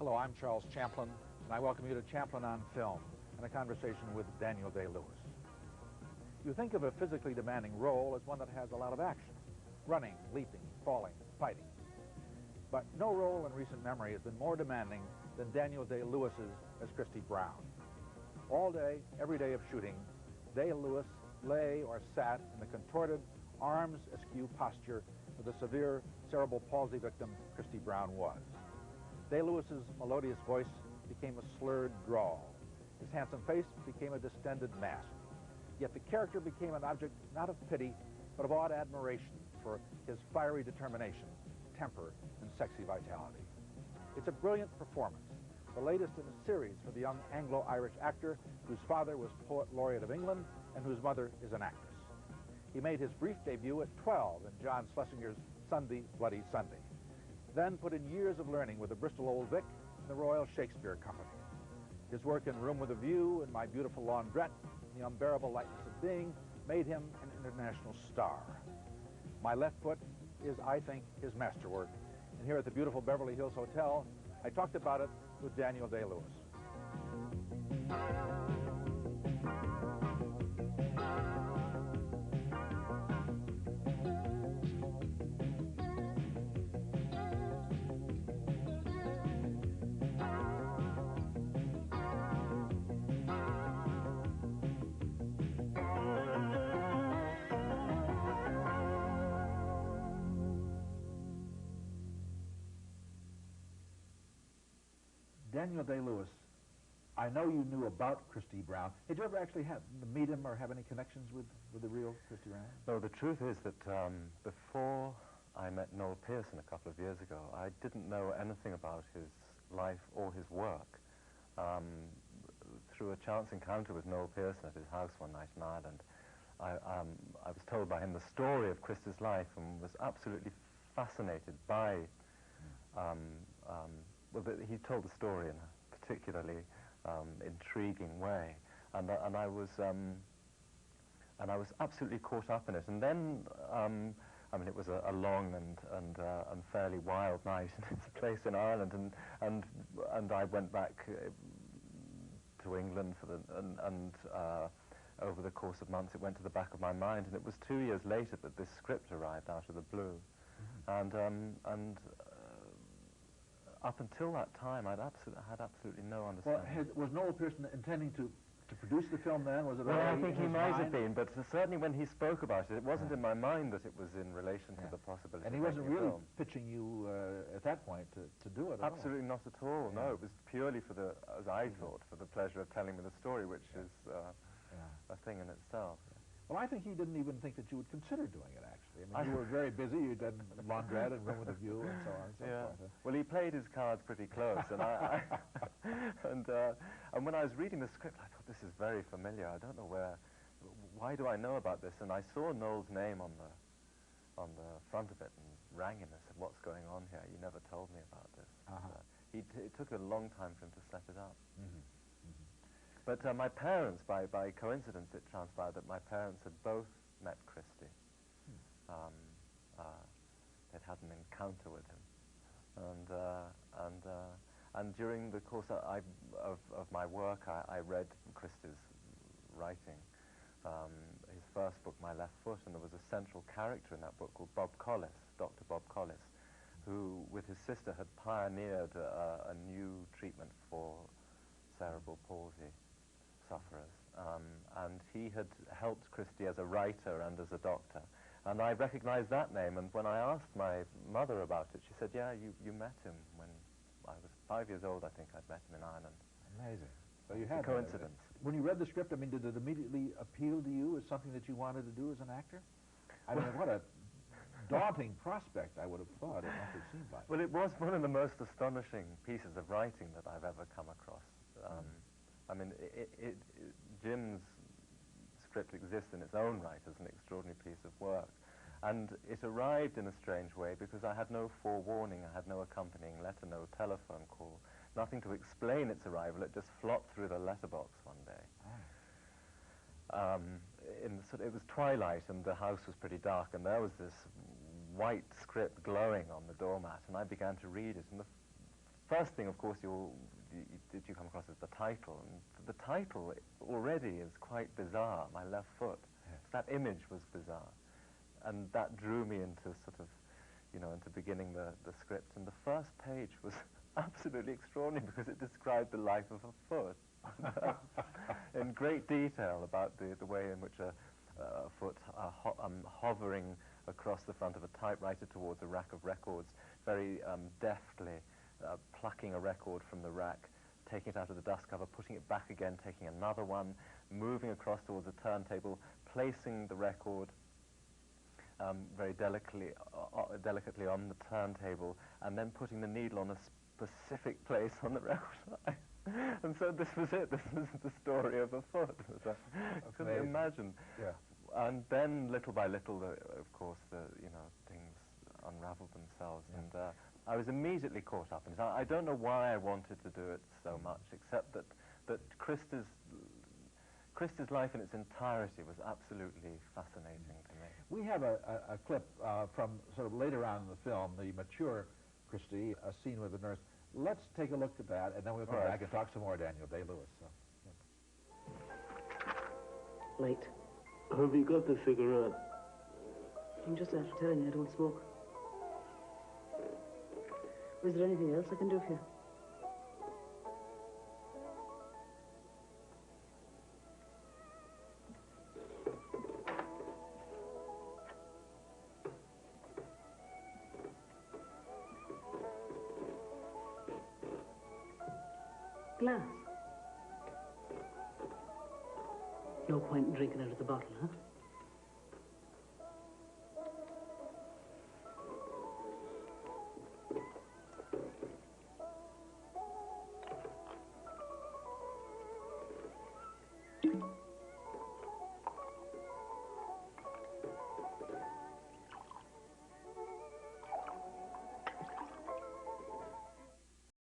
Hello, I'm Charles Champlin, and I welcome you to Champlin on Film and a conversation with Daniel Day-Lewis. You think of a physically demanding role as one that has a lot of action, running, leaping, falling, fighting. But no role in recent memory has been more demanding than Daniel Day-Lewis's as Christy Brown. All day, every day of shooting, Day-Lewis lay or sat in the contorted, arms askew posture of the severe cerebral palsy victim Christy Brown was. Day-Lewis's melodious voice became a slurred drawl. His handsome face became a distended mask. Yet the character became an object not of pity, but of awed admiration for his fiery determination, temper, and sexy vitality. It's a brilliant performance, the latest in a series for the young Anglo-Irish actor whose father was Poet Laureate of England and whose mother is an actress. He made his brief debut at 12 in John Schlesinger's Sunday, Bloody Sunday, then put in years of learning with the Bristol Old Vic and the Royal Shakespeare Company. His work in Room with a View and My Beautiful Laundrette and The Unbearable Lightness of Being made him an international star. My Left Foot is, I think, his masterwork. And here at the beautiful Beverly Hills Hotel, I talked about it with Daniel Day-Lewis. Daniel Day-Lewis, I know you knew about Christy Brown. Did you ever actually meet him or have any connections with the real Christy Brown? No, the truth is that before I met Noel Pearson a couple of years ago, I didn't know anything about his life or his work. Through a chance encounter with Noel Pearson at his house one night in Ireland, I was told by him the story of Christy's life and was absolutely fascinated by he told the story in a particularly intriguing way, and I was absolutely caught up in it. And then, I mean, it was a long and fairly wild night in this place in Ireland, and I went back to England for over the course of months. It went to the back of my mind, and it was 2 years later that this script arrived out of the blue, and up until that time, I had absolutely no understanding. Well, was Noel Pearson intending to produce the film then? Was it? Well, I think he might have been, but certainly when he spoke about it, it wasn't in my mind that it was in relation to the possibility. And he wasn't really pitching you at that point to do it. Absolutely not at all. Yeah. No, it was purely for the, as I thought, for the pleasure of telling me the story, which is a thing in itself. Well, I think he didn't even think that you would consider doing it, actually. I mean, you were very busy. You'd done Laundrette and Room with a View and so on and so forth. Well, he played his cards pretty close, and and when I was reading the script, I thought, this is very familiar. I don't know why do I know about this? And I saw Noel's name on the front of it and rang him and said, what's going on here? You never told me about this. It took a long time for him to set it up. But my parents, by coincidence, it transpired that my parents had both met Christy. They'd had an encounter with him, and during the course of my work, I read Christy's writing. His first book, My Left Foot, and there was a central character in that book called Bob Collis, Dr. Bob Collis, who, with his sister, had pioneered a new treatment for cerebral palsy sufferers, and he had helped Christy as a writer and as a doctor, and I recognized that name. And when I asked my mother about it, she said, yeah, you met him when I was 5 years old. I think I'd met him in Ireland. Amazing. So you had a coincidence. When you read the script, I mean, did it immediately appeal to you as something that you wanted to do as an actor? I mean, what a daunting prospect, I would have thought. It must have seemed like. Well, it was one of the most astonishing pieces of writing that I've ever come across. I mean, Jim's script exists in its own right as an extraordinary piece of work. And it arrived in a strange way because I had no forewarning, I had no accompanying letter, no telephone call, nothing to explain its arrival. It just flopped through the letterbox one day. It was twilight and the house was pretty dark, and there was this white script glowing on the doormat, and I began to read it. And the first thing, of course, you come across is the title. And the title already is quite bizarre, My Left Foot. Yes. That image was bizarre. And that drew me into sort of, into beginning the script. And the first page was absolutely extraordinary because it described the life of a foot in great detail about the way in which a foot hovering across the front of a typewriter towards a rack of records, very deftly plucking a record from the rack, taking it out of the dust cover, putting it back again, taking another one, moving across towards a turntable, placing the record very delicately on the turntable, and then putting the needle on a specific place on the record. And so this was it. This was the story of a foot. I couldn't imagine. Yeah. And then, little by little, of course, things unraveled themselves, Yeah. and I was immediately caught up in it. I don't know why I wanted to do it so much, except that Christa's life in its entirety was absolutely fascinating to me. We have a clip from sort of later on in the film, the mature Christie, a scene with the nurse. Let's take a look at that, and then we'll come back and talk some more Daniel Day-Lewis. So, yeah. Late. Have you got the cigarette? I'm just after telling you I don't smoke. Is there anything else I can do for you? Glass. No point in drinking out of the bottle, huh?